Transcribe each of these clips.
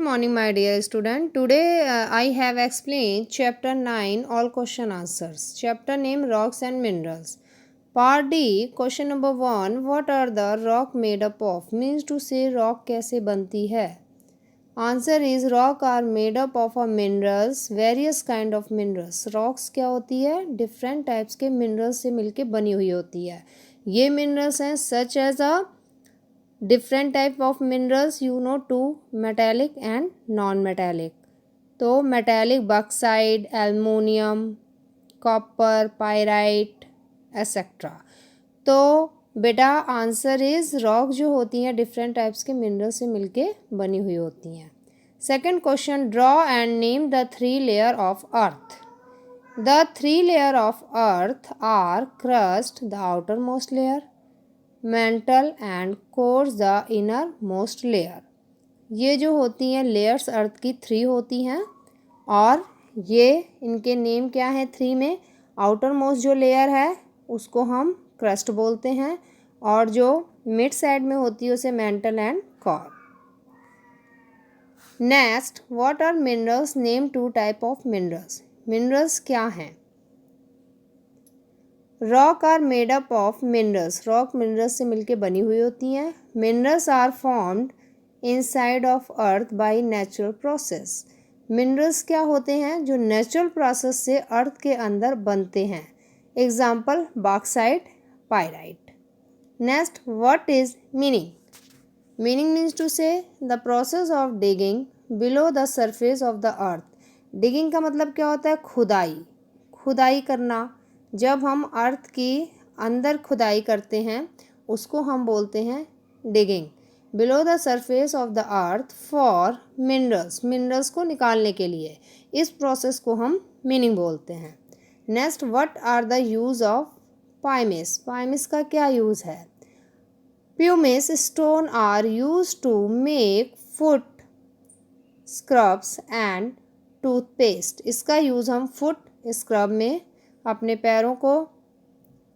Morning, my dear student. Today I have explained chapter 9 all question answers. Chapter name rocks and minerals. Part D question number 1 what are the rock made up of means to say rock कैसे बनती है. Answer is rock are made up of a minerals various kind of minerals. Rocks क्या होती है different types के minerals से मिलके बनी हुई होती है. ये minerals हैं such as a different type of minerals you know two metallic and non metallic. तो metallic bauxite aluminium copper pyrite etcetera. तो बेटा आंसर इज रॉक जो होती हैं डिफरेंट टाइप्स के मिनरल से मिलके बनी हुई होती हैं. Second question draw and name the 3 layer of earth. The 3 layer of earth are crust the outermost layer mantle and core the innermost layer. ये जो होती हैं लेयर्स अर्थ की 3 होती हैं और ये इनके नेम क्या है 3 में. आउटर मोस्ट जो लेयर है उसको हम क्रस्ट बोलते हैं और जो मिड साइड में होती है उसे mantle and core. Next what are minerals name 2 type of minerals. Minerals क्या हैं. Rock are made up of minerals. Rock minerals से मिलके बनी हुई होती हैं. Minerals are formed inside of earth by natural process. Minerals क्या होते हैं जो नेचुरल प्रोसेस से अर्थ के अंदर बनते हैं. Example bauxite pyrite. Next what is mining. Mining means to say the process of digging below the surface of the earth. Digging का मतलब क्या होता है खुदाई. खुदाई करना. जब हम अर्थ की अंदर खुदाई करते हैं उसको हम बोलते हैं digging. Below the surface of the earth for minerals. Minerals को निकालने के लिए इस प्रोसेस को हम मीनिंग बोलते हैं. Next what are the use of pumice. Pumice का क्या यूज़ है. Pumice stone are use to make foot scrubs and toothpaste. इसका यूज़ हम फुट स्क्रब में अपने पैरों को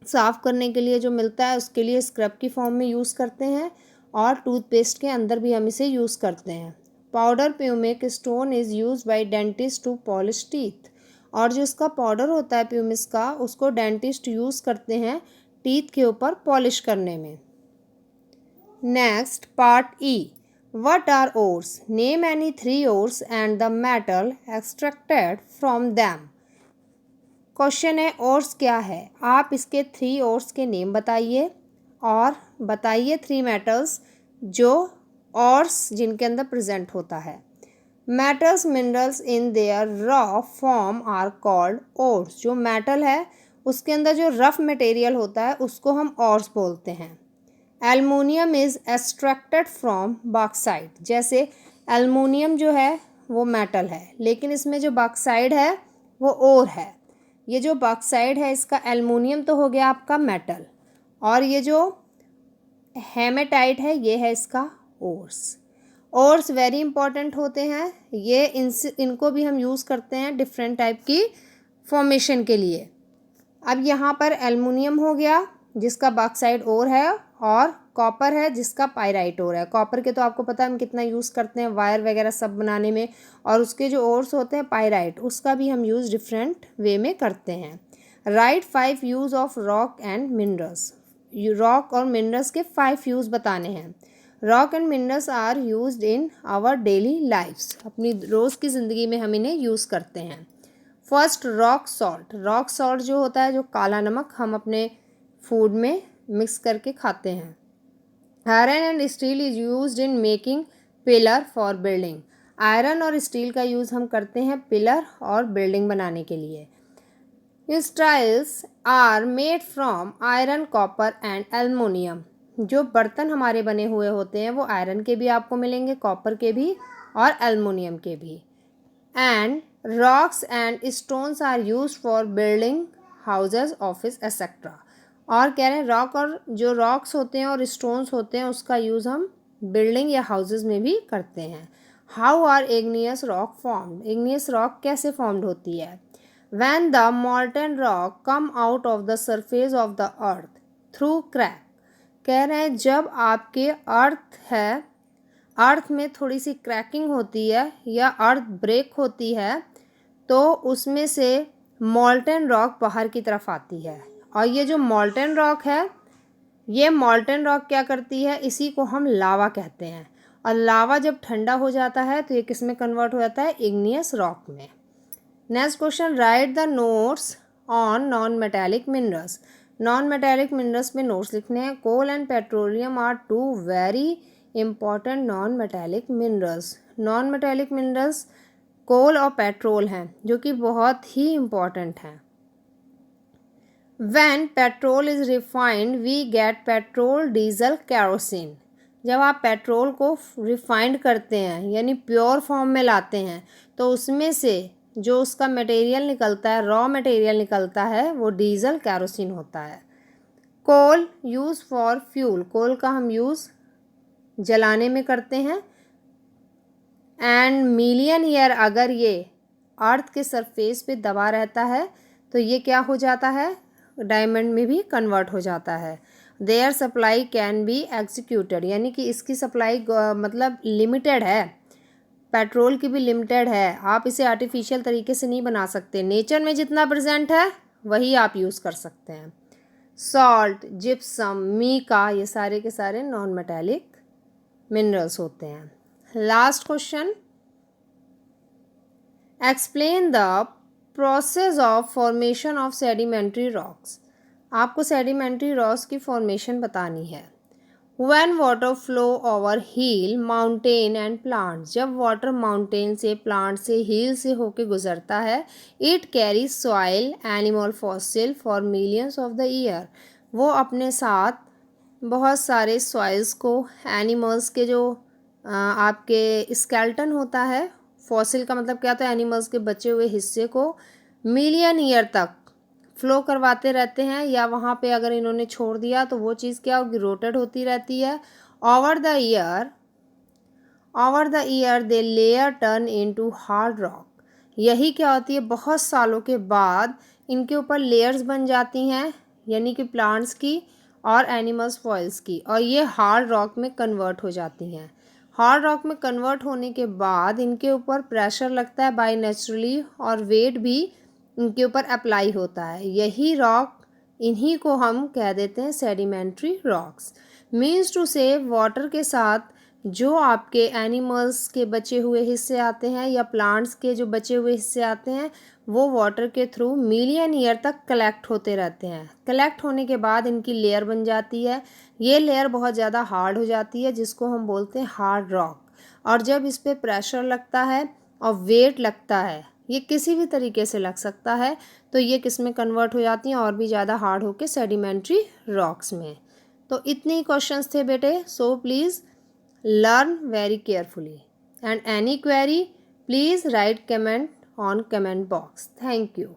साफ़ करने के लिए जो मिलता है उसके लिए स्क्रब की फॉर्म में यूज़ करते हैं और टूथपेस्ट के अंदर भी हम इसे यूज़ करते हैं. Powder pumice stone is use by dentist to polish teeth. और जो इसका पाउडर होता है प्यूमिस का उसको डेंटिस्ट यूज़ करते हैं टीथ के ऊपर पॉलिश करने में. Next part E what are ores. Name any 3 ores and the metal extracted from them. Question है ओर्स क्या है. आप इसके 3 ओर्स के नेम बताइए और बताइए 3 मेटल्स जो ओर्स जिनके अंदर प्रेजेंट होता है. Metals minerals in their raw form are called ores. जो मेटल है उसके अंदर जो रफ मटेरियल होता है उसको हम ओर्स बोलते हैं. Aluminium is extracted from bauxite. जैसे एल्युमिनियम जो है वो मेटल है लेकिन इसमें जो बॉक्साइड है वो ओर है. ये जो बॉक्साइड है इसका एल्युमिनियम तो हो गया आपका मेटल और ये जो हेमेटाइट है ये है इसका ओर्स. ओर्स वेरी इंपॉर्टेंट होते हैं. ये इनको भी हम यूज़ करते हैं डिफरेंट टाइप की फॉर्मेशन के लिए. अब यहाँ पर एल्युमिनियम हो गया जिसका बॉक्साइड ओर है और कॉपर है जिसका पायराइट ओर है. कॉपर के तो आपको पता है हम कितना यूज़ करते हैं वायर वगैरह सब बनाने में और उसके जो ओर्स होते हैं पायराइट उसका भी हम यूज़ डिफरेंट वे में करते हैं. Write 5 use of rock and minerals. रॉक और मिनरल्स के 5 यूज़ बताने हैं. Rock and minerals are used in our daily lifes. अपनी रोज़ की ज़िंदगी में हम इन्हें यूज़ करते हैं. First rock salt. Rock salt जो होता है जो काला नमक हम अपने फूड में मिक्स करके खाते हैं. Iron and steel is used in making pillar for building. Iron और स्टील का यूज़ हम करते हैं पिलर और बिल्डिंग बनाने के लिए. Utensils are made from iron copper and aluminium. जो बर्तन हमारे बने हुए होते हैं वो आयरन के भी आपको मिलेंगे कॉपर के भी और एल्युमिनियम के भी. And rocks and stones are used for building houses office etcetera. और कह रहे हैं रॉक और जो रॉक्स होते हैं और स्टोन्स होते हैं उसका यूज़ हम बिल्डिंग या हाउसेस में भी करते हैं. How are igneous rock formed. Igneous rock कैसे फॉर्म्ड होती है. When the molten rock come out of the surface of the earth through crack. कह रहे हैं जब आपके अर्थ है अर्थ में थोड़ी सी क्रैकिंग होती है या अर्थ ब्रेक होती है तो उसमें से मॉल्टन रॉक बाहर की तरफ आती है। और ये जो मॉल्टन रॉक है, ये मॉल्टन रॉक क्या करती है, इसी को हम लावा कहते हैं। और लावा जब ठंडा हो जाता है तो ये किस में कन्वर्ट हो जाता है, इग्नियस रॉक में। Next question, write the notes on non metallic minerals. Non metallic minerals में नोट्स लिखने हैं। Coal and petroleum are two very important non metallic minerals. Non metallic minerals coal और पेट्रोल हैं जो कि बहुत ही इम्पॉर्टेंट हैं। When petrol is refined, we get petrol, diesel, kerosene. जब आप पेट्रोल को रिफाइंड करते हैं यानी प्योर फॉर्म में लाते हैं तो उसमें से जो उसका मटेरियल निकलता है, रॉ मटेरियल निकलता है, वो डीजल, केरोसिन होता है। कोल यूज़ फॉर फ्यूल, कोल का हम यूज़ जलाने में करते हैं। एंड मिलियन ईयर अगर ये अर्थ के सरफेस पे दबा रहता है तो ये क्या हो जाता है, डायमंड में भी कन्वर्ट हो जाता है। Their supply can be executed, यानी कि इसकी सप्लाई मतलब लिमिटेड है, पेट्रोल की भी लिमिटेड है। आप इसे आर्टिफिशियल तरीके से नहीं बना सकते, नेचर में जितना प्रेजेंट है वही आप यूज़ कर सकते हैं। सॉल्ट, जिप्सम, मीका, ये सारे के सारे नॉन मेटेलिक मिनरल्स होते हैं। Last question, explain the process of formation of sedimentary rocks. आपको सेडिमेंट्री रॉक्स की फॉर्मेशन बतानी है। When water flow over hill, mountain and plant, जब वाटर माउंटेन से, प्लांट से, हिल से होके गुजरता है, it carry soil, animal fossil for millions of the year, वो अपने साथ बहुत सारे सॉइल्स को, एनिमल्स के जो आपके स्केल्टन होता है, फॉसिल का मतलब क्या होता है, एनिमल्स के बचे हुए हिस्से को मिलियन ईयर तक फ्लो करवाते रहते हैं, या वहाँ पे अगर इन्होंने छोड़ दिया तो वो चीज़ क्या होगी, रोटेट होती रहती है। Over the year they layer turn into hard rock, यही क्या होती है, बहुत सालों के बाद इनके ऊपर लेयर्स बन जाती हैं, यानी कि प्लांट्स की और एनिमल्स फॉइल्स की, और ये हार्ड रॉक में कन्वर्ट हो जाती हैं। हार्ड रॉक में कन्वर्ट होने के बाद इनके ऊपर प्रेशर लगता है बाय नेचुरली, और वेट भी इनके ऊपर अप्लाई होता है। यही रॉक, इन्हीं को हम कह देते हैं सेडिमेंट्री रॉक्स। मीन्स टू से वाटर के साथ जो आपके एनिमल्स के बचे हुए हिस्से आते हैं या प्लांट्स के जो बचे हुए हिस्से आते हैं, वो वाटर के थ्रू मिलियन ईयर तक कलेक्ट होते रहते हैं। कलेक्ट होने के बाद इनकी लेयर बन जाती है। ये लेयर बहुत ज़्यादा हार्ड हो जाती है, जिसको हम बोलते हैं हार्ड रॉक। और जब इस पर प्रेशर लगता है और वेट लगता है, ये किसी भी तरीके से लग सकता है, तो ये किस में कन्वर्ट हो जाती हैं, और भी ज़्यादा हार्ड होके सेडिमेंट्री रॉक्स में। तो इतने ही क्वेश्चंस थे बेटे, so please learn very carefully, and any query please write comment on comment box. Thank you.